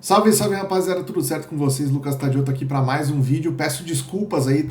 Salve, salve rapaziada, tudo certo com vocês? Lucas Tadioto aqui para mais um vídeo. Peço desculpas aí,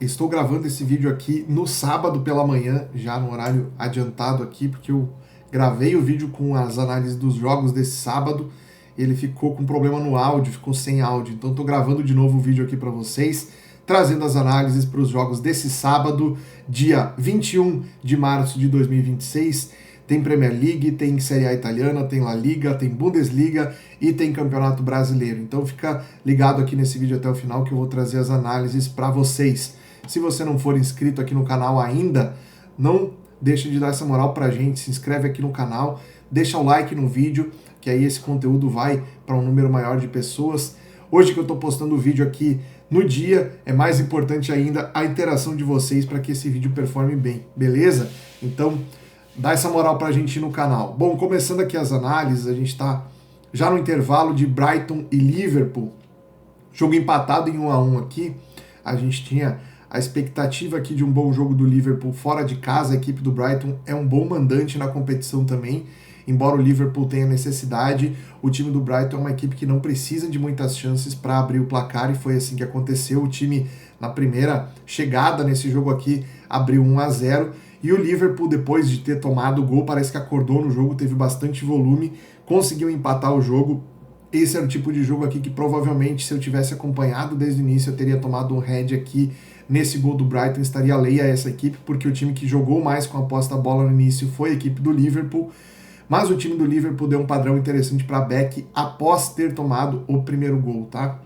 estou gravando esse vídeo aqui no sábado pela manhã, já no horário adiantado aqui, porque eu gravei o vídeo com as análises dos jogos desse sábado. Ele ficou com problema no áudio, ficou sem áudio, então estou gravando de novo o vídeo aqui para vocês, trazendo as análises para os jogos desse sábado, dia 21 de março de 2026. Tem Premier League, tem Série A italiana, tem La Liga, tem Bundesliga e tem Campeonato Brasileiro. Então fica ligado aqui nesse vídeo até o final que eu vou trazer as análises para vocês. Se você não for inscrito aqui no canal ainda, não deixa de dar essa moral pra gente, se inscreve aqui no canal, deixa o like no vídeo, que aí esse conteúdo vai para um número maior de pessoas. Hoje que eu tô postando o vídeo aqui no dia, é mais importante ainda a interação de vocês para que esse vídeo performe bem, beleza? Então dá essa moral pra gente no canal. Bom, começando aqui as análises, a gente tá já no intervalo de Brighton e Liverpool. Jogo empatado em 1-1 aqui. A gente tinha a expectativa aqui de um bom jogo do Liverpool fora de casa. A equipe do Brighton é um bom mandante na competição também. Embora o Liverpool tenha necessidade, o time do Brighton é uma equipe que não precisa de muitas chances para abrir o placar e foi assim que aconteceu. O time, na primeira chegada nesse jogo aqui, abriu 1-0. E o Liverpool, depois de ter tomado o gol, parece que acordou no jogo, teve bastante volume, conseguiu empatar o jogo. Esse era o tipo de jogo aqui que provavelmente, se eu tivesse acompanhado desde o início, eu teria tomado um head aqui nesse gol do Brighton, estaria alheio a essa equipe, porque o time que jogou mais com a posse da bola no início foi a equipe do Liverpool. Mas o time do Liverpool deu um padrão interessante para Beck após ter tomado o primeiro gol, tá?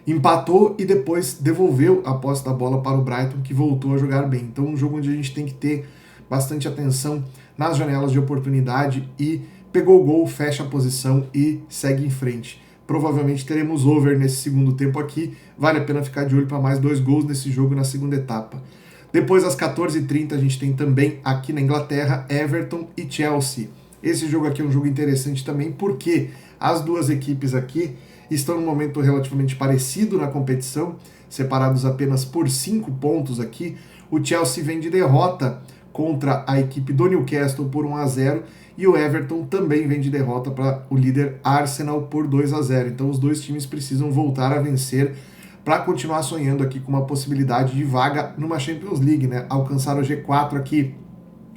Empatou e depois devolveu a posse da bola para o Brighton, que voltou a jogar bem. Então um jogo onde a gente tem que ter bastante atenção nas janelas de oportunidade e pegou o gol, fecha a posição e segue em frente. Provavelmente teremos over nesse segundo tempo aqui, vale a pena ficar de olho para mais 2 gols nesse jogo na segunda etapa. Depois às 14h30 a gente tem também aqui na Inglaterra Everton e Chelsea. Esse jogo aqui é um jogo interessante também porque as duas equipes aqui estão num momento relativamente parecido na competição, separados apenas por 5 pontos aqui. O Chelsea vem de derrota contra a equipe do Newcastle por 1-0 e o Everton também vem de derrota para o líder Arsenal por 2-0. Então os dois times precisam voltar a vencer para continuar sonhando aqui com uma possibilidade de vaga numa Champions League, né? Alcançar o G4 aqui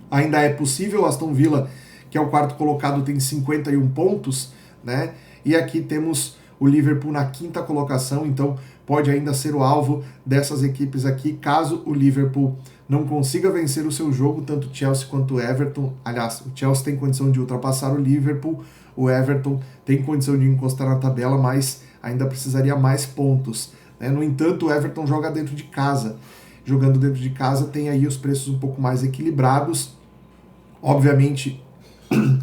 ainda é possível. Aston Villa, que é o quarto colocado, tem 51 pontos, né? E aqui temos o Liverpool na 5ª colocação, então pode ainda ser o alvo dessas equipes aqui, caso o Liverpool não consiga vencer o seu jogo, tanto o Chelsea quanto o Everton. Aliás, o Chelsea tem condição de ultrapassar o Liverpool, o Everton tem condição de encostar na tabela, mas ainda precisaria mais pontos, né? No entanto, o Everton joga dentro de casa. Jogando dentro de casa tem aí os preços um pouco mais equilibrados. Obviamente,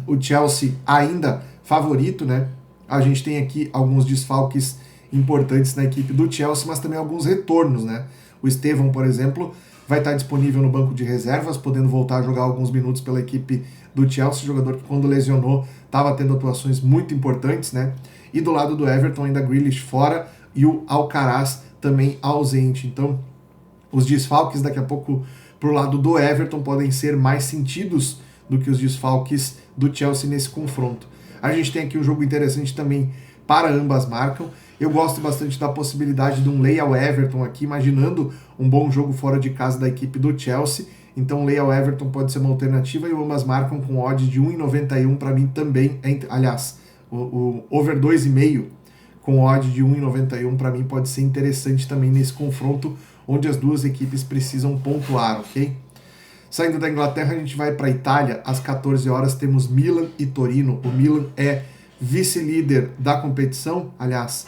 o Chelsea ainda favorito, né? A gente tem aqui alguns desfalques importantes na equipe do Chelsea, mas também alguns retornos, né? O Estevão, por exemplo, vai estar disponível no banco de reservas, podendo voltar a jogar alguns minutos pela equipe do Chelsea, jogador que quando lesionou estava tendo atuações muito importantes, né? E do lado do Everton ainda Grealish fora e o Alcaraz também ausente. Então, os desfalques daqui a pouco pro lado do Everton podem ser mais sentidos do que os desfalques do Chelsea nesse confronto. A gente tem aqui um jogo interessante também para ambas marcam. Eu gosto bastante da possibilidade de um lay ao Everton aqui, imaginando um bom jogo fora de casa da equipe do Chelsea. Então lay ao Everton pode ser uma alternativa e o ambas marcam com odds de 1,91 para mim também. Aliás, o over 2,5 com odds de 1,91 para mim pode ser interessante também nesse confronto onde as duas equipes precisam pontuar, ok? Saindo da Inglaterra, a gente vai para a Itália. Às 14 horas temos Milan e Torino. O Milan é vice-líder da competição, aliás,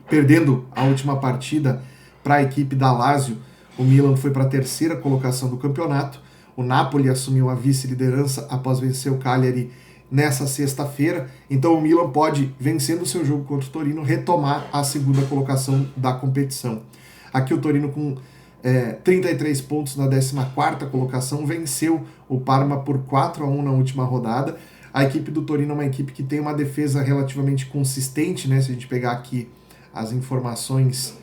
perdendo a última partida para a equipe da Lazio. O Milan foi para a 3ª colocação do campeonato. O Napoli assumiu a vice-liderança após vencer o Cagliari nessa sexta-feira. Então o Milan pode, vencendo o seu jogo contra o Torino, retomar a 2ª colocação da competição. Aqui o Torino com 33 pontos na 14ª colocação, venceu o Parma por 4-1 na última rodada. A equipe do Torino é uma equipe que tem uma defesa relativamente consistente, né? Se a gente pegar aqui as informações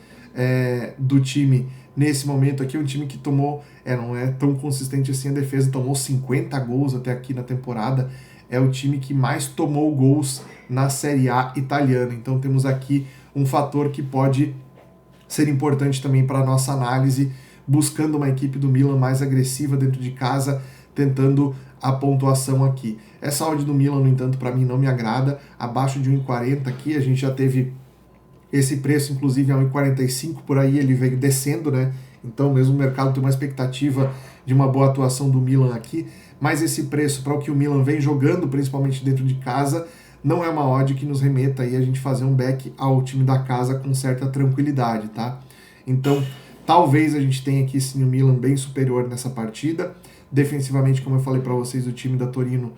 do time nesse momento aqui, é um time que tomou, não é tão consistente assim a defesa, tomou 50 gols até aqui na temporada, é o time que mais tomou gols na Série A italiana. Então temos aqui um fator que pode ser importante também para a nossa análise, buscando uma equipe do Milan mais agressiva dentro de casa, tentando a pontuação aqui. Essa odd do Milan, no entanto, para mim não me agrada, abaixo de 1,40 aqui, a gente já teve esse preço, inclusive, a 1,45, por aí ele veio descendo, né? Então, mesmo o mercado tem uma expectativa de uma boa atuação do Milan aqui, mas esse preço para o que o Milan vem jogando, principalmente dentro de casa, não é uma odd que nos remeta aí a gente fazer um back ao time da casa com certa tranquilidade, tá? Então, talvez a gente tenha aqui sim o Milan bem superior nessa partida. Defensivamente, como eu falei para vocês, o time da Torino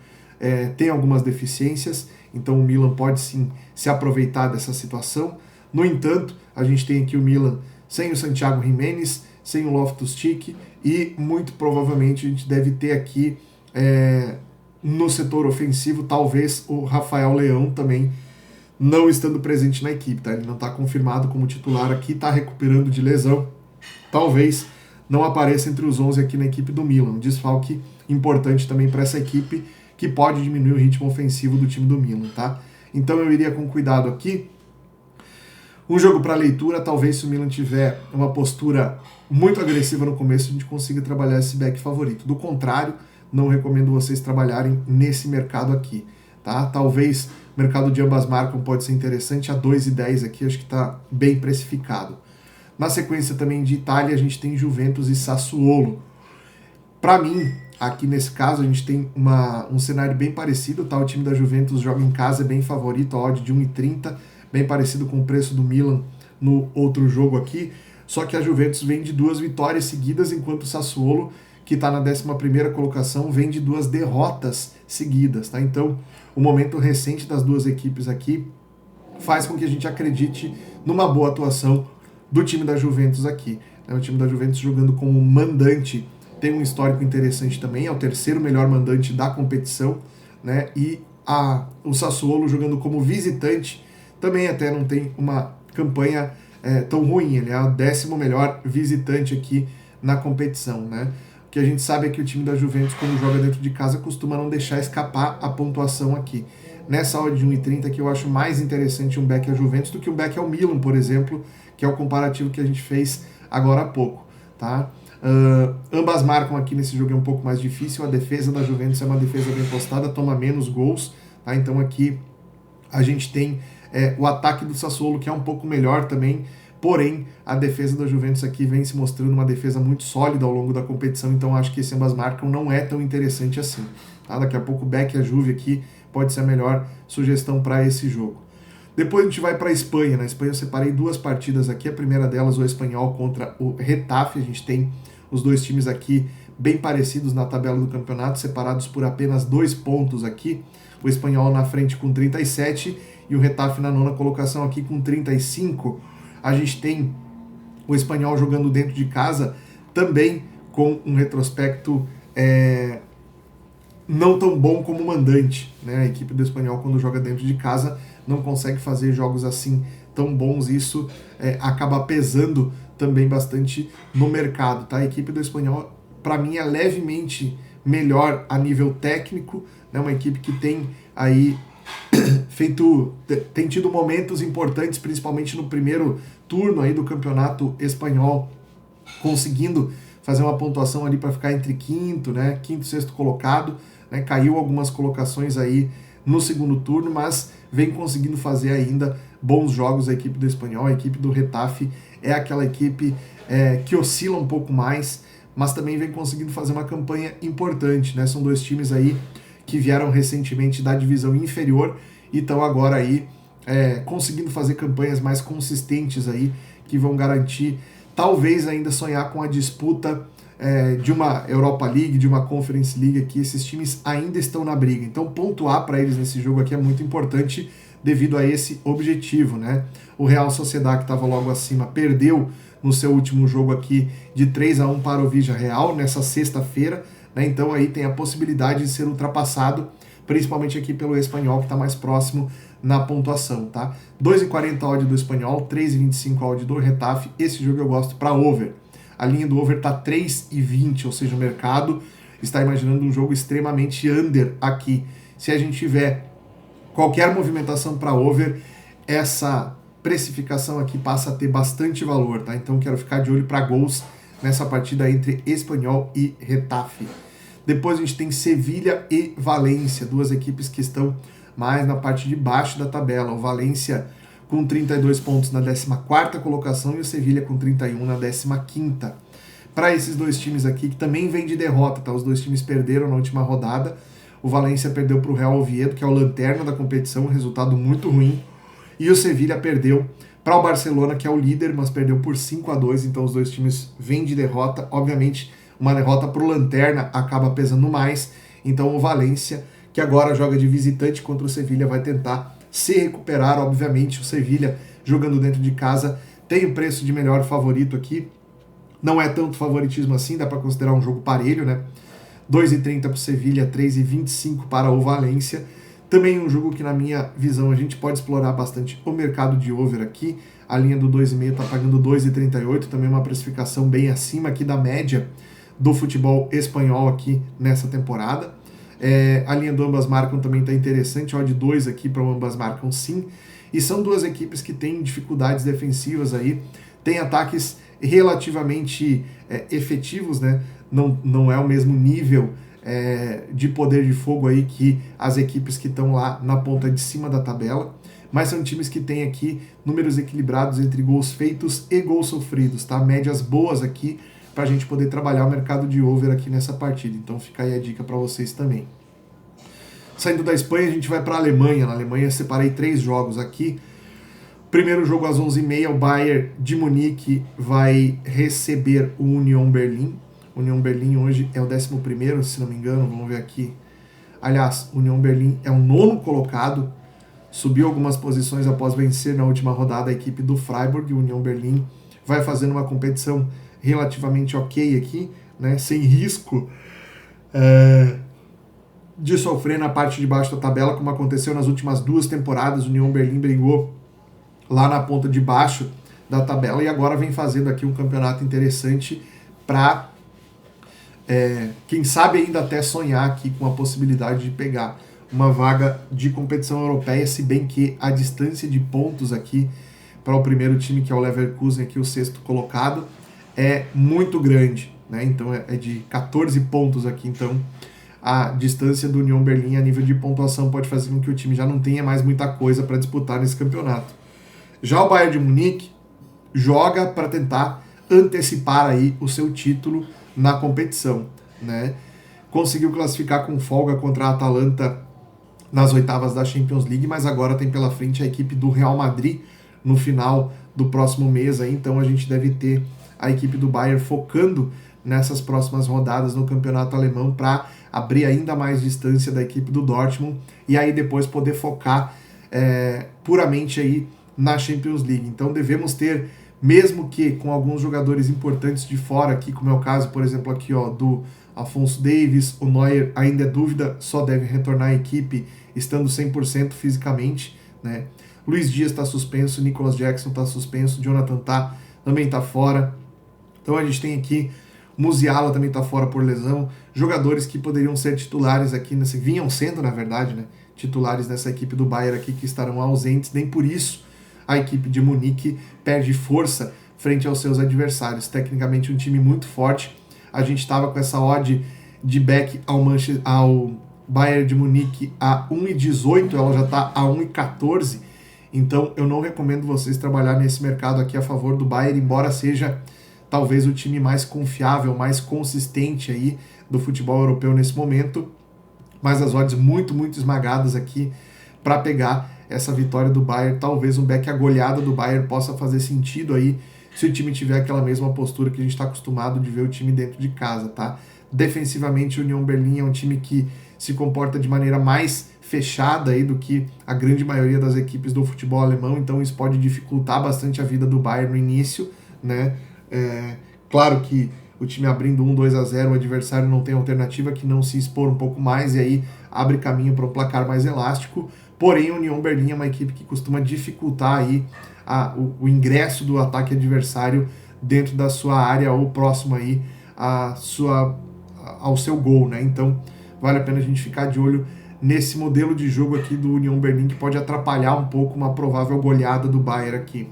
tem algumas deficiências, então o Milan pode sim se aproveitar dessa situação. No entanto, a gente tem aqui o Milan sem o Santiago Giménez, sem o Loftus-Cheek e muito provavelmente a gente deve ter aqui no setor ofensivo talvez o Rafael Leão também não estando presente na equipe, tá? Ele não está confirmado como titular aqui, está recuperando de lesão, talvez não apareça entre os 11 aqui na equipe do Milan, um desfalque importante também para essa equipe que pode diminuir o ritmo ofensivo do time do Milan, tá? Então eu iria com cuidado aqui. Um jogo para leitura, talvez se o Milan tiver uma postura muito agressiva no começo, a gente consiga trabalhar esse back favorito. Do contrário, não recomendo vocês trabalharem nesse mercado aqui, tá? Talvez o mercado de ambas marcas pode ser interessante, a 2,10 aqui acho que está bem precificado. Na sequência também de Itália, a gente tem Juventus e Sassuolo. Para mim, aqui nesse caso, a gente tem um cenário bem parecido, tá? O time da Juventus joga em casa, é bem favorito, a odd de 1,30, bem parecido com o preço do Milan no outro jogo aqui, só que a Juventus vem de 2 vitórias seguidas, enquanto o Sassuolo, que está na 11ª colocação, vem de 2 derrotas seguidas, tá? Então, o momento recente das duas equipes aqui faz com que a gente acredite numa boa atuação do time da Juventus aqui. O time da Juventus jogando como mandante tem um histórico interessante também, é o 3º melhor mandante da competição, né? E o Sassuolo jogando como visitante também até não tem uma campanha tão ruim, ele é o 10º melhor visitante aqui na competição, né? O que a gente sabe é que o time da Juventus, quando joga dentro de casa, costuma não deixar escapar a pontuação aqui. Nessa odd de 1,30 que eu acho mais interessante um back a Juventus do que um back ao Milan, por exemplo, que é o comparativo que a gente fez agora há pouco, tá? Ambas marcam aqui nesse jogo, é um pouco mais difícil, a defesa da Juventus é uma defesa bem postada, toma menos gols, tá? Então aqui a gente tem o ataque do Sassuolo, que é um pouco melhor também, porém a defesa da Juventus aqui vem se mostrando uma defesa muito sólida ao longo da competição, então acho que esse ambas marcam não é tão interessante assim, tá? Daqui a pouco o back a Juve aqui pode ser a melhor sugestão para esse jogo. Depois a gente vai para a Espanha. Na Espanha eu separei 2 partidas aqui, a primeira delas o Espanhol contra o Getafe. A gente tem os 2 times aqui bem parecidos na tabela do campeonato, separados por apenas 2 pontos aqui. O Espanhol na frente com 37 e o Getafe na 9ª colocação aqui com 35. A gente tem o Espanhol jogando dentro de casa, também com um retrospecto não tão bom como mandante, né? A equipe do Espanhol, quando joga dentro de casa, não consegue fazer jogos assim tão bons, isso acaba pesando também bastante no mercado, tá? A equipe do Espanhol, para mim, é levemente melhor a nível técnico, né? Uma equipe que tem aí tem tido momentos importantes, principalmente no primeiro turno aí do campeonato espanhol, conseguindo fazer uma pontuação ali para ficar entre quinto, né? Quinto, sexto colocado, né? Caiu algumas colocações aí no segundo turno, mas vem conseguindo fazer ainda bons jogos a equipe do Espanhol. A equipe do Getafe é aquela equipe que oscila um pouco mais, mas também vem conseguindo fazer uma campanha importante, né? São 2 times aí que vieram recentemente da divisão inferior e estão agora aí conseguindo fazer campanhas mais consistentes aí, que vão garantir, talvez ainda sonhar com a disputa de uma Europa League, de uma Conference League aqui. Esses times ainda estão na briga, então pontuar para eles nesse jogo aqui é muito importante devido a esse objetivo, né? O Real Sociedad, que estava logo acima, perdeu no seu último jogo aqui de 3-1 para o Villarreal nessa sexta-feira, né? Então aí tem a possibilidade de ser ultrapassado, principalmente aqui pelo Espanhol, que está mais próximo na pontuação, tá? 2,40 odd do Espanhol, 3,25 odd do Getafe. Esse jogo eu gosto para over. A linha do over está 3,20, ou seja, o mercado está imaginando um jogo extremamente under aqui. se a gente tiver qualquer movimentação para over, essa precificação aqui passa a ter bastante valor, tá? Então quero ficar de olho para gols nessa partida entre Espanyol e Getafe. Depois a gente tem Sevilha e Valência, duas equipes que estão mais na parte de baixo da tabela. O Valência com 32 pontos na 14ª colocação e o Sevilha com 31 na 15ª. Para esses dois times aqui, que também vem de derrota, tá? Os dois times perderam na última rodada. O Valência perdeu para o Real Oviedo, que é o lanterna da competição, um resultado muito ruim. E o Sevilha perdeu para o Barcelona, que é o líder, mas perdeu por 5-2, então os dois times vêm de derrota. Obviamente, uma derrota para o lanterna acaba pesando mais, então o Valência, que agora joga de visitante contra o Sevilha, vai tentar se recuperar. Obviamente, o Sevilha, jogando dentro de casa, tem o preço de melhor favorito aqui. Não é tanto favoritismo assim, dá para considerar um jogo parelho, né? 2,30 para o Sevilha, 3,25 para o Valência. Também um jogo que, na minha visão, a gente pode explorar bastante o mercado de over aqui. A linha do 2,5 está pagando 2,38, também uma precificação bem acima aqui da média do futebol espanhol aqui nessa temporada. A linha do ambas marcam também está interessante, ó, de 2 aqui para o ambas marcam sim. E são duas equipes que têm dificuldades defensivas aí, tem ataques relativamente efetivos, né? Não é o mesmo nível de poder de fogo aí que as equipes que estão lá na ponta de cima da tabela, mas são times que têm aqui números equilibrados entre gols feitos e gols sofridos, tá? Médias boas aqui para a gente poder trabalhar o mercado de over aqui nessa partida, então fica aí a dica para vocês também. Saindo da Espanha, a gente vai para a Alemanha. Na Alemanha eu separei 3 jogos aqui. Primeiro jogo às 11h30, o Bayern de Munique vai receber o Union Berlin. Union Berlin hoje é o 11º, se não me engano, vamos ver aqui. Aliás, Union Berlin é o 9º colocado, subiu algumas posições após vencer na última rodada a equipe do Freiburg. O Union Berlin vai fazendo uma competição relativamente ok aqui, né, sem risco de sofrer na parte de baixo da tabela, como aconteceu nas últimas 2 temporadas. O Union Berlin brigou lá na ponta de baixo da tabela e agora vem fazendo aqui um campeonato interessante para quem sabe ainda até sonhar aqui com a possibilidade de pegar uma vaga de competição europeia, se bem que a distância de pontos aqui para o primeiro time, que é o Leverkusen, aqui o 6º colocado, é muito grande, né? Então é de 14 pontos aqui, então a distância do Union Berlin a nível de pontuação pode fazer com que o time já não tenha mais muita coisa para disputar nesse campeonato. Já o Bayern de Munique joga para tentar antecipar aí o seu título na competição, né? Conseguiu classificar com folga contra a Atalanta nas oitavas da Champions League, mas agora tem pela frente a equipe do Real Madrid no final do próximo mês aí, então a gente deve ter a equipe do Bayern focando nessas próximas rodadas no campeonato alemão para abrir ainda mais distância da equipe do Dortmund e aí depois poder focar puramente aí na Champions League. Então devemos ter, mesmo que com alguns jogadores importantes de fora aqui, como é o caso, por exemplo, aqui ó, do Afonso Davies, o Neuer ainda é dúvida, só deve retornar à equipe estando 100% fisicamente, né? Luiz Dias está suspenso, Nicolas Jackson está suspenso, Jonathan Tah também está fora. Então a gente tem aqui, Musiala também está fora por lesão, jogadores que poderiam ser titulares aqui, vinham sendo, na verdade, né, titulares nessa equipe do Bayern aqui, que estarão ausentes, nem por isso a equipe de Munique perde força frente aos seus adversários. Tecnicamente um time muito forte. A gente estava com essa odd de back ao Bayern de Munique a 1,18, ela já está a 1,14. Então eu não recomendo vocês trabalhar nesse mercado aqui a favor do Bayern, embora seja talvez o time mais confiável, mais consistente aí do futebol europeu nesse momento. Mas as odds muito, muito esmagadas aqui para pegar essa vitória do Bayern. Talvez um back a goleada do Bayern possa fazer sentido aí, se o time tiver aquela mesma postura que a gente está acostumado de ver o time dentro de casa, tá? Defensivamente, o Union Berlin é um time que se comporta de maneira mais fechada aí do que a grande maioria das equipes do futebol alemão, então isso pode dificultar bastante a vida do Bayern no início, né? Claro que o time abrindo 1-2-0, o adversário não tem alternativa que não se expor um pouco mais e aí abre caminho para um placar mais elástico. Porém, o Union Berlin é uma equipe que costuma dificultar aí o ingresso do ataque adversário dentro da sua área ou próximo aí ao seu gol, né? Então, vale a pena a gente ficar de olho nesse modelo de jogo aqui do Union Berlin, que pode atrapalhar um pouco uma provável goleada do Bayern aqui.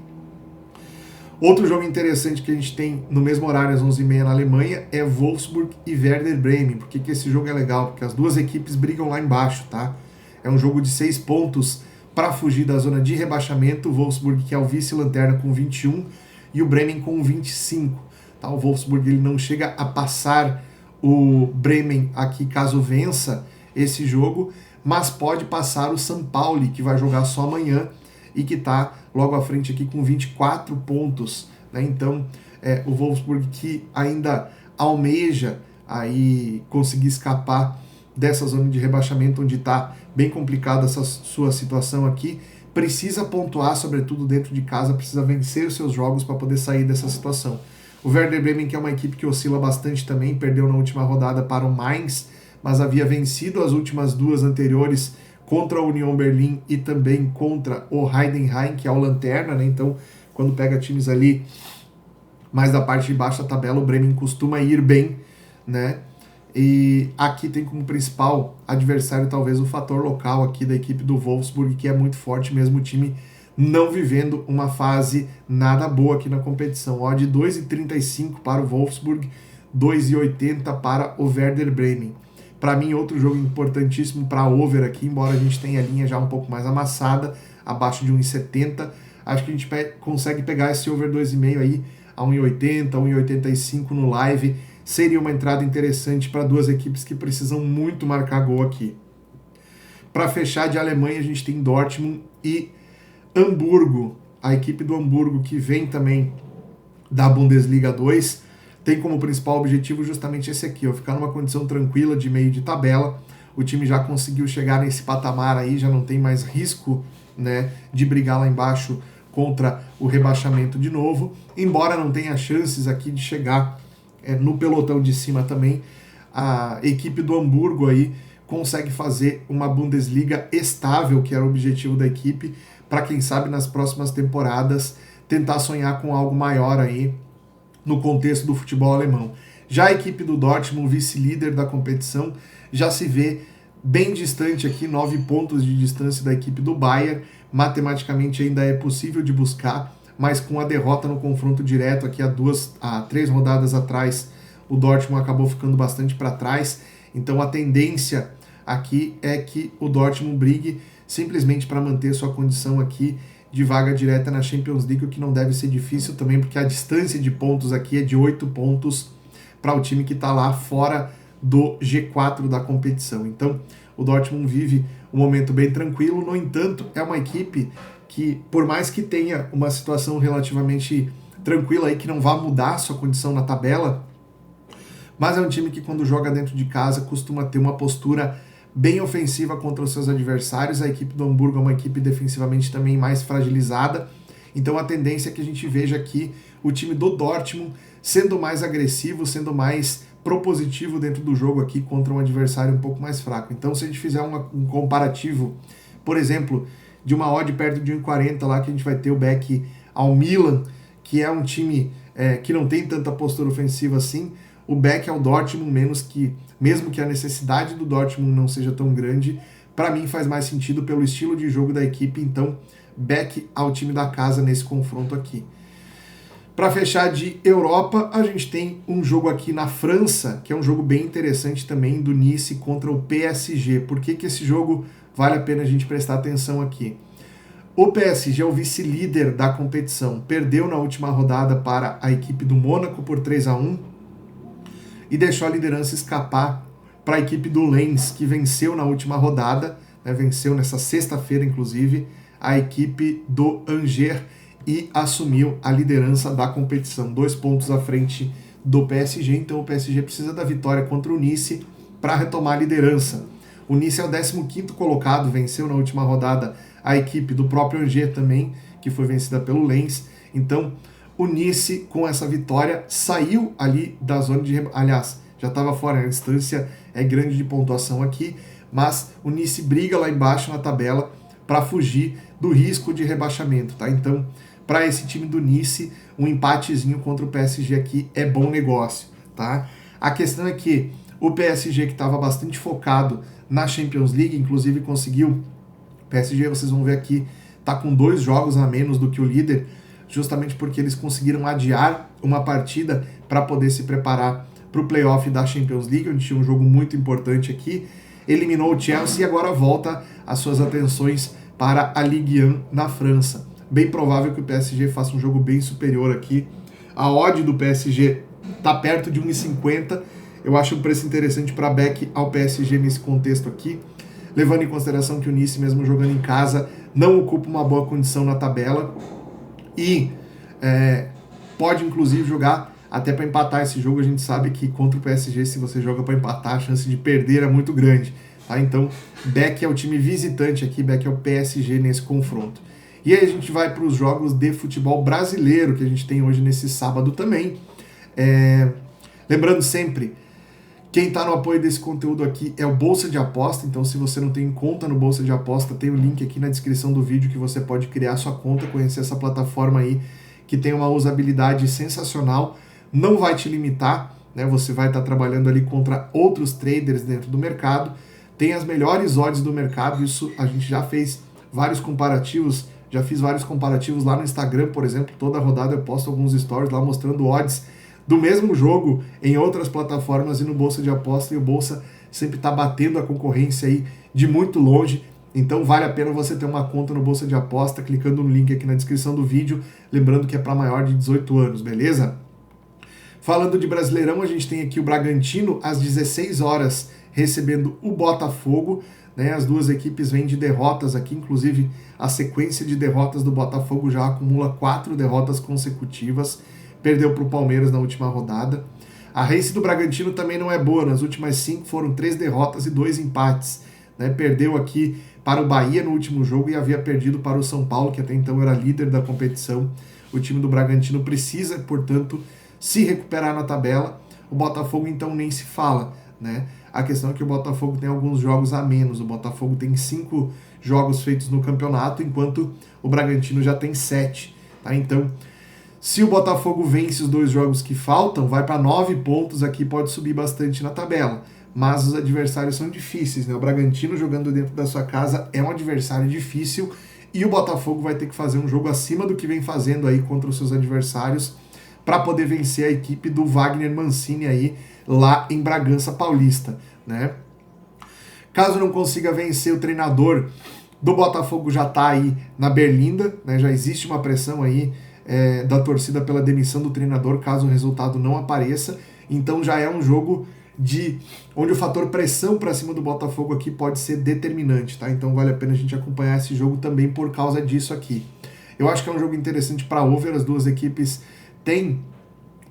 Outro jogo interessante que a gente tem no mesmo horário, às 11h30 na Alemanha, é Wolfsburg e Werder Bremen. Por que esse jogo é legal? Porque as duas equipes brigam lá embaixo, tá? É um jogo de 6 pontos para fugir da zona de rebaixamento. O Wolfsburg, que é o vice-lanterna, com 21, e o Bremen com 25. Tá? O Wolfsburg ele não chega a passar o Bremen aqui caso vença esse jogo, mas pode passar o São Paulo, que vai jogar só amanhã e que está logo à frente aqui com 24 pontos. Né? Então, o Wolfsburg que ainda almeja aí conseguir escapar dessa zona de rebaixamento, onde está bem complicada essa sua situação aqui, precisa pontuar, sobretudo dentro de casa, precisa vencer os seus jogos para poder sair dessa situação. O Werder Bremen, que é uma equipe que oscila bastante também, perdeu na última rodada para o Mainz, mas havia vencido as últimas duas anteriores contra a Union Berlin e também contra o Heidenheim, que é o lanterna, né? Então, quando pega times ali mais da parte de baixo da tabela, o Bremen costuma ir bem, né? E aqui tem como principal adversário talvez o fator local aqui da equipe do Wolfsburg, que é muito forte mesmo, o time não vivendo uma fase nada boa aqui na competição. Odd 2,35 para o Wolfsburg, 2,80 para o Werder Bremen. Para mim, outro jogo importantíssimo para over aqui, embora a gente tenha a linha já um pouco mais amassada, abaixo de 1,70. Acho que a gente consegue pegar esse over 2,5 aí a 1,80, 1,85 no live. Seria uma entrada interessante para duas equipes que precisam muito marcar gol aqui. Para fechar de Alemanha, a gente tem Dortmund e Hamburgo. A equipe do Hamburgo, que vem também da Bundesliga 2, tem como principal objetivo justamente esse aqui, ó, ficar numa condição tranquila de meio de tabela. O time já conseguiu chegar nesse patamar aí, já não tem mais risco, né, de brigar lá embaixo contra o rebaixamento de novo, embora não tenha chances aqui de chegar no pelotão de cima também. A equipe do Hamburgo aí consegue fazer uma Bundesliga estável, que era o objetivo da equipe, para quem sabe nas próximas temporadas tentar sonhar com algo maior aí no contexto do futebol alemão. Já a equipe do Dortmund, vice-líder da competição, já se vê bem distante aqui, 9 pontos de distância da equipe do Bayern. Matematicamente ainda é possível de buscar, mas com a derrota no confronto direto aqui há 3 rodadas atrás, o Dortmund acabou ficando bastante para trás. Então a tendência aqui é que o Dortmund brigue simplesmente para manter sua condição aqui de vaga direta na Champions League, o que não deve ser difícil também, porque a distância de pontos aqui é de 8 pontos para o time que está lá fora do G4 da competição. Então, o Dortmund vive um momento bem tranquilo. No entanto, é uma equipe que, por mais que tenha uma situação relativamente tranquila aí, que não vá mudar a sua condição na tabela, mas é um time que, quando joga dentro de casa, costuma ter uma postura bem ofensiva contra os seus adversários. A equipe do Hamburgo é uma equipe defensivamente também mais fragilizada, então a tendência é que a gente veja aqui o time do Dortmund sendo mais agressivo, sendo mais propositivo dentro do jogo aqui contra um adversário um pouco mais fraco. Então, se a gente fizer um comparativo, por exemplo, de uma odd perto de 1,40 lá, que a gente vai ter o back ao Milan, que é um time que não tem tanta postura ofensiva assim, o back ao Dortmund, mesmo que a necessidade do Dortmund não seja tão grande, para mim faz mais sentido pelo estilo de jogo da equipe. Então, back ao time da casa nesse confronto aqui. Para fechar de Europa, a gente tem um jogo aqui na França, que é um jogo bem interessante também, do Nice contra o PSG. Por que esse jogo vale a pena a gente prestar atenção aqui? O PSG é o vice-líder da competição, perdeu na última rodada para a equipe do Mônaco por 3-1 e deixou a liderança escapar para a equipe do Lens, que venceu na última rodada, né, venceu nessa sexta-feira, inclusive, a equipe do Angers e assumiu a liderança da competição, 2 pontos à frente do PSG. Então o PSG precisa da vitória contra o Nice para retomar a liderança. O Nice é o 15º colocado, venceu na última rodada a equipe do próprio Angers também, que foi vencida pelo Lens. Então o Nice, com essa vitória, saiu ali da zona de... Aliás, já estava fora, a distância é grande de pontuação aqui, mas o Nice briga lá embaixo na tabela para fugir do risco de rebaixamento, tá? Então, para esse time do Nice, um empatezinho contra o PSG aqui é bom negócio, tá? A questão é que o PSG, que estava bastante focado na Champions League, inclusive conseguiu, PSG, vocês vão ver aqui, tá com 2 jogos a menos do que o líder, justamente porque eles conseguiram adiar uma partida para poder se preparar para o playoff da Champions League, onde tinha um jogo muito importante aqui, eliminou o Chelsea e agora volta as suas atenções para a Ligue 1 na França. Bem provável que o PSG faça um jogo bem superior aqui. A odd do PSG está perto de 1,50. Eu acho um preço interessante para back ao PSG nesse contexto aqui, levando em consideração que o Nice, mesmo jogando em casa, não ocupa uma boa condição na tabela e pode inclusive jogar até para empatar esse jogo. A gente sabe que contra o PSG, se você joga para empatar, a chance de perder é muito grande. Tá? Então, back é o time visitante aqui, back é o PSG nesse confronto. E aí a gente vai para os jogos de futebol brasileiro que a gente tem hoje nesse sábado também. Lembrando sempre, quem está no apoio desse conteúdo aqui é o Bolsa de Aposta, então se você não tem conta no Bolsa de Aposta, tem o link aqui na descrição do vídeo que você pode criar sua conta, conhecer essa plataforma aí que tem uma usabilidade sensacional, não vai te limitar, né? Você vai estar trabalhando ali contra outros traders dentro do mercado, tem as melhores odds do mercado, isso a gente já fez vários comparativos, já fiz vários comparativos lá no Instagram, por exemplo, toda rodada eu posto alguns stories lá mostrando odds do mesmo jogo em outras plataformas e no Bolsa de Aposta, e o Bolsa sempre está batendo a concorrência aí de muito longe, então vale a pena você ter uma conta no Bolsa de Aposta, clicando no link aqui na descrição do vídeo, lembrando que é para maior de 18 anos, beleza? Falando de Brasileirão, a gente tem aqui o Bragantino às 16 horas recebendo o Botafogo, né? As duas equipes vêm de derrotas aqui, inclusive a sequência de derrotas do Botafogo já acumula 4 derrotas consecutivas, perdeu para o Palmeiras na última rodada. A race do Bragantino também não é boa, nas últimas 5 foram 3 derrotas e 2 empates, né? Perdeu aqui para o Bahia no último jogo e havia perdido para o São Paulo, que até então era líder da competição. O time do Bragantino precisa, portanto, se recuperar na tabela. O Botafogo então nem se fala, né? A questão é que o Botafogo tem alguns jogos a menos, o Botafogo tem 5 jogos feitos no campeonato, enquanto o Bragantino já tem 7, tá? Então, se o Botafogo vence os 2 jogos que faltam, vai para 9 pontos aqui, pode subir bastante na tabela, mas os adversários são difíceis, né? O Bragantino jogando dentro da sua casa é um adversário difícil e o Botafogo vai ter que fazer um jogo acima do que vem fazendo aí contra os seus adversários para poder vencer a equipe do Wagner Mancini aí lá em Bragança Paulista, né? Caso não consiga vencer, o treinador do Botafogo já está aí na berlinda, né? Já existe uma pressão aí da torcida pela demissão do treinador caso o resultado não apareça, então já é um jogo onde o fator pressão para cima do Botafogo aqui pode ser determinante, tá? Então vale a pena a gente acompanhar esse jogo também por causa disso aqui. Eu acho que é um jogo interessante para over, as duas equipes têm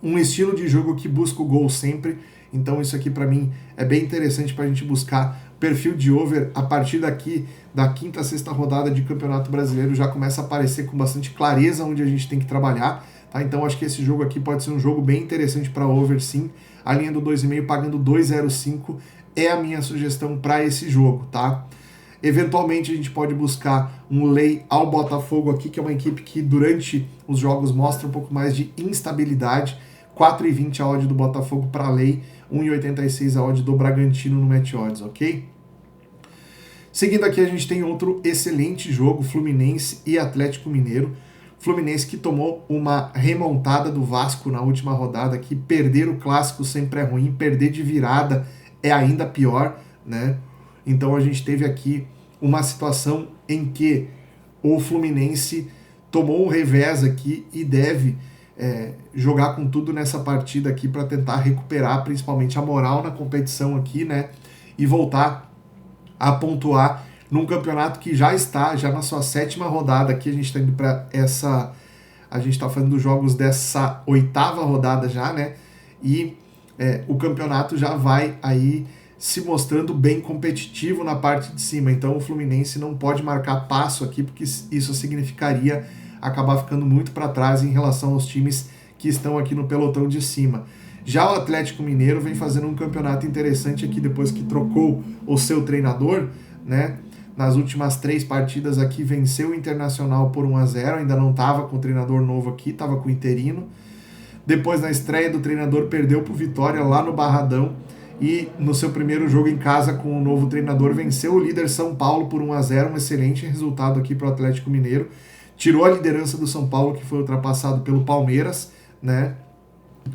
um estilo de jogo que busca o gol sempre, então isso aqui para mim é bem interessante para a gente buscar perfil de over a partir daqui, da 5ª, 6ª rodada de Campeonato Brasileiro, já começa a aparecer com bastante clareza onde a gente tem que trabalhar, tá? Então acho que esse jogo aqui pode ser um jogo bem interessante para over sim, a linha do 2,5 pagando 2,05 é a minha sugestão para esse jogo, tá? Eventualmente a gente pode buscar um lay ao Botafogo aqui, que é uma equipe que durante os jogos mostra um pouco mais de instabilidade, 4,20 a odd do Botafogo para lay, 1,86 a odd do Bragantino no match odds, ok? Seguindo aqui a gente tem outro excelente jogo, Fluminense e Atlético Mineiro. Fluminense que tomou uma remontada do Vasco na última rodada, que perder o clássico sempre é ruim, perder de virada é ainda pior, né? Então a gente teve aqui uma situação em que o Fluminense tomou um revés aqui e deve jogar com tudo nessa partida aqui para tentar recuperar principalmente a moral na competição aqui, né? E voltar a pontuar num campeonato que já está na sua 7ª rodada. Aqui a gente está indo para a gente está fazendo os jogos dessa 8ª rodada já, né? E o campeonato já vai aí se mostrando bem competitivo na parte de cima. Então o Fluminense não pode marcar passo aqui, porque isso significaria acabar ficando muito para trás em relação aos times que estão aqui no pelotão de cima. Já o Atlético Mineiro vem fazendo um campeonato interessante aqui depois que trocou o seu treinador, né? Nas últimas 3 partidas aqui venceu o Internacional por 1-0, ainda não estava com o treinador novo aqui, estava com o interino. Depois na estreia do treinador perdeu para o Vitória lá no Barradão e no seu primeiro jogo em casa com o novo treinador venceu o líder São Paulo por 1-0, um excelente resultado aqui para o Atlético Mineiro, tirou a liderança do São Paulo, que foi ultrapassado pelo Palmeiras, né?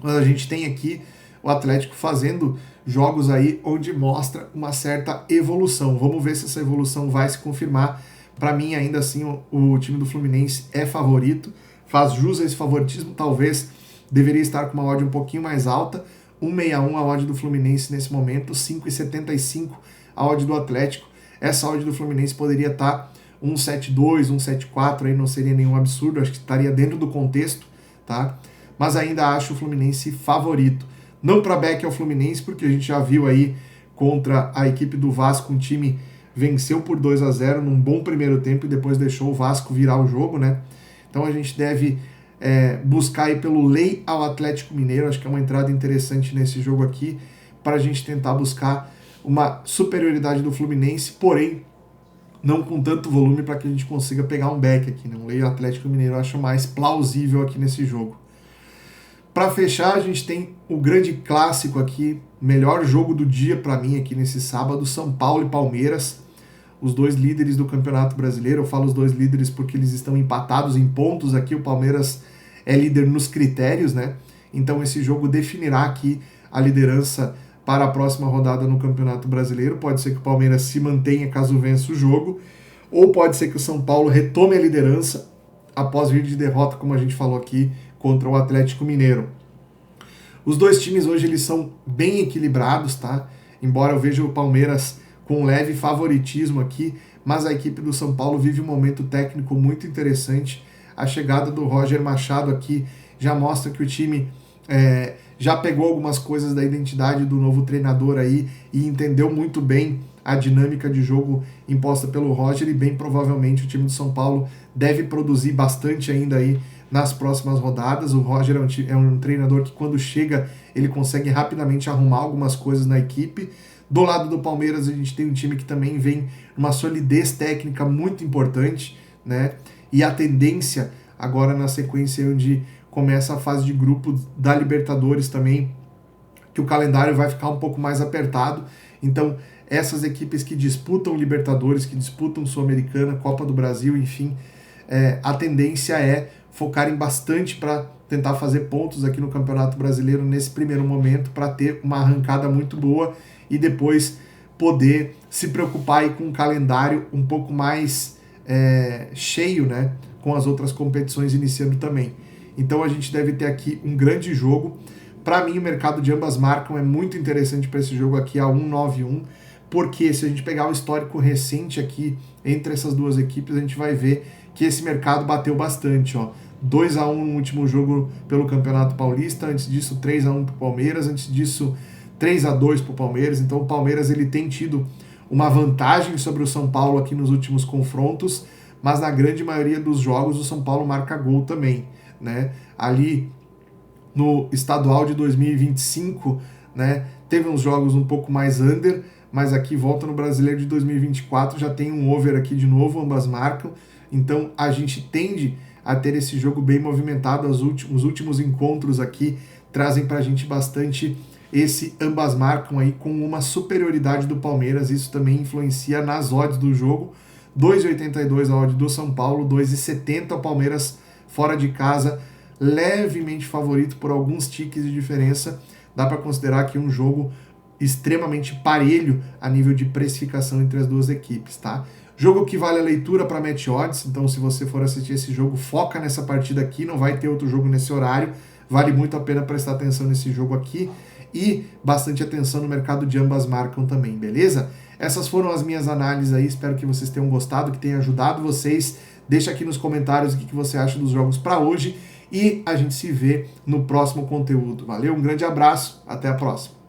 Mas a gente tem aqui o Atlético fazendo jogos aí onde mostra uma certa evolução. Vamos ver se essa evolução vai se confirmar. Para mim, ainda assim, o time do Fluminense é favorito, faz jus a esse favoritismo, talvez deveria estar com uma odd um pouquinho mais alta, 1,61 a odd do Fluminense nesse momento, 5,75 a odd do Atlético. Essa odd do Fluminense poderia estar 1,72, 1,74, aí não seria nenhum absurdo, acho que estaria dentro do contexto, tá? Mas ainda acho o Fluminense favorito. Não para back ao Fluminense, porque a gente já viu aí contra a equipe do Vasco, um time venceu por 2-0 num bom primeiro tempo e depois deixou o Vasco virar o jogo, né? Então a gente deve buscar aí pelo lei ao Atlético Mineiro, acho que é uma entrada interessante nesse jogo aqui, para a gente tentar buscar uma superioridade do Fluminense, porém não com tanto volume para que a gente consiga pegar um back aqui, né? Um lei ao Atlético Mineiro eu acho mais plausível aqui nesse jogo. Para fechar, a gente tem o grande clássico aqui, melhor jogo do dia para mim aqui nesse sábado, São Paulo e Palmeiras, os dois líderes do Campeonato Brasileiro. Eu falo os dois líderes porque eles estão empatados em pontos aqui, o Palmeiras é líder nos critérios, né? Então esse jogo definirá aqui a liderança para a próxima rodada no Campeonato Brasileiro. Pode ser que o Palmeiras se mantenha caso vença o jogo, ou pode ser que o São Paulo retome a liderança após vir de derrota, como a gente falou aqui, contra o Atlético Mineiro. Os dois times hoje eles são bem equilibrados, tá? Embora eu veja o Palmeiras com um leve favoritismo aqui, mas a equipe do São Paulo vive um momento técnico muito interessante. A chegada do Roger Machado aqui já mostra que o time já pegou algumas coisas da identidade do novo treinador aí e entendeu muito bem a dinâmica de jogo imposta pelo Roger, e bem provavelmente o time do São Paulo deve produzir bastante ainda aí nas próximas rodadas. O Roger é um treinador que quando chega ele consegue rapidamente arrumar algumas coisas na equipe. Do lado do Palmeiras a gente tem um time que também vem uma solidez técnica muito importante, né? E a tendência agora na sequência onde começa a fase de grupo da Libertadores também, que o calendário vai ficar um pouco mais apertado. Então essas equipes que disputam Libertadores, que disputam Sul-Americana, Copa do Brasil, enfim, a tendência é focarem bastante para tentar fazer pontos aqui no Campeonato Brasileiro nesse primeiro momento, para ter uma arrancada muito boa e depois poder se preocupar aí com um calendário um pouco mais cheio, né, com as outras competições iniciando também. Então a gente deve ter aqui um grande jogo. Para mim o mercado de ambas marcas é muito interessante para esse jogo aqui, a 1,91, porque se a gente pegar o histórico recente aqui entre essas duas equipes, a gente vai ver que esse mercado bateu bastante, ó. 2-1 no último jogo pelo Campeonato Paulista, antes disso 3-1 para o Palmeiras, antes disso 3-2 para o Palmeiras. Então o Palmeiras ele tem tido uma vantagem sobre o São Paulo aqui nos últimos confrontos, mas na grande maioria dos jogos o São Paulo marca gol também, né? Ali no estadual de 2025, né, teve uns jogos um pouco mais under, mas aqui volta no Brasileiro de 2024, já tem um over aqui de novo, ambas marcam. Então a gente tende a ter esse jogo bem movimentado. Os últimos encontros aqui trazem para a gente bastante esse ambas marcam aí, com uma superioridade do Palmeiras. Isso também influencia nas odds do jogo. 2,82 a odd do São Paulo, 2,70 o Palmeiras fora de casa, levemente favorito por alguns tiques de diferença. Dá para considerar aqui um jogo extremamente parelho a nível de precificação entre as duas equipes, tá? Jogo que vale a leitura para match odds, então se você for assistir esse jogo, foca nessa partida aqui, não vai ter outro jogo nesse horário, vale muito a pena prestar atenção nesse jogo aqui e bastante atenção no mercado de ambas marcam também, beleza? Essas foram as minhas análises aí, espero que vocês tenham gostado, que tenha ajudado vocês. Deixa aqui nos comentários o que você acha dos jogos para hoje e a gente se vê no próximo conteúdo. Valeu, um grande abraço, até a próxima.